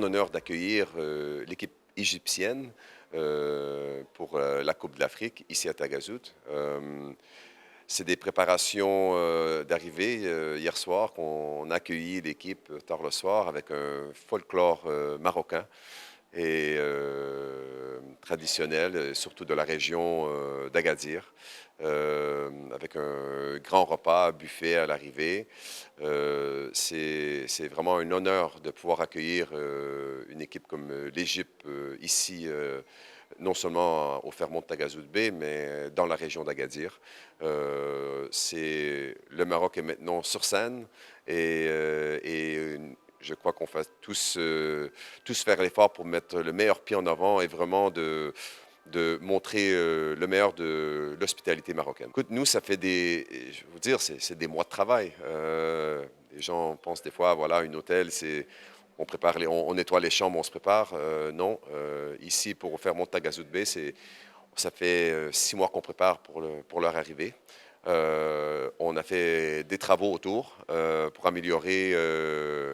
grand honneur d'accueillir l'équipe égyptienne pour la Coupe de l'Afrique ici à Tagazout. C'est des préparations d'arrivée hier soir qu'on a accueilli l'équipe tard le soir avec un folklore marocain et traditionnel, surtout de la région d'Agadir, avec un grand repas, buffet à l'arrivée. C'est vraiment un honneur de pouvoir accueillir une équipe comme l'Égypte ici, non seulement au Fairmont de Tagazout Bay, mais dans la région d'Agadir. Le Maroc est maintenant sur scène et je crois qu'on va tous faire l'effort pour mettre le meilleur pied en avant et vraiment de montrer le meilleur de l'hospitalité marocaine. Écoute, nous, ça fait je vais vous dire, c'est des mois de travail. Les gens pensent des fois, voilà, un hôtel, on prépare, on nettoie les chambres, on se prépare. Non, ici, pour faire monter à Tagazout Bay, ça fait 6 mois qu'on prépare pour leur arrivée. On a fait des travaux autour pour améliorer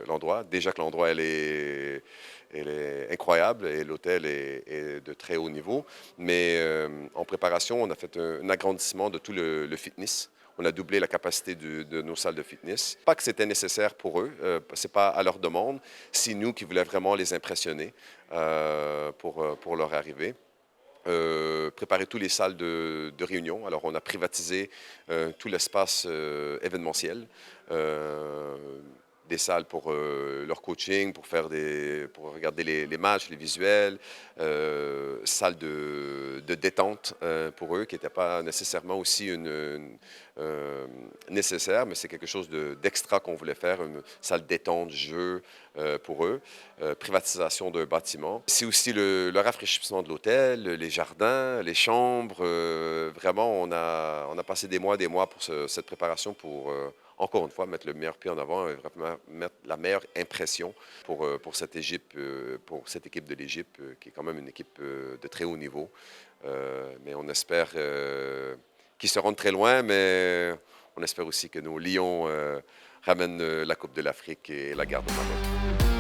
l'endroit. Déjà que l'endroit, elle est incroyable et l'hôtel est de très haut niveau. Mais en préparation, on a fait un agrandissement de tout le fitness. On a doublé la capacité de nos salles de fitness. Pas que c'était nécessaire pour eux, c'est pas à leur demande. C'est nous qui voulions vraiment les impressionner pour leur arrivée. Préparer toutes les salles de réunion. Alors, on a privatisé tout l'espace événementiel, des salles pour leur coaching, pour regarder les matchs, les visuels, salles de détente pour eux, qui n'étaient pas nécessairement aussi nécessaire, mais c'est quelque chose d'extra qu'on voulait faire, une salle détente, jeu pour eux, privatisation d'un bâtiment. C'est aussi le rafraîchissement de l'hôtel, les jardins, les chambres. Vraiment, on a passé des mois pour cette préparation pour encore une fois, mettre le meilleur pied en avant et vraiment mettre la meilleure impression pour cette équipe de l'Égypte, qui est quand même une équipe de très haut niveau. Mais on espère qu'ils se rendent très loin, mais on espère aussi que nos Lions ramènent la Coupe de l'Afrique et la gardent au Maroc.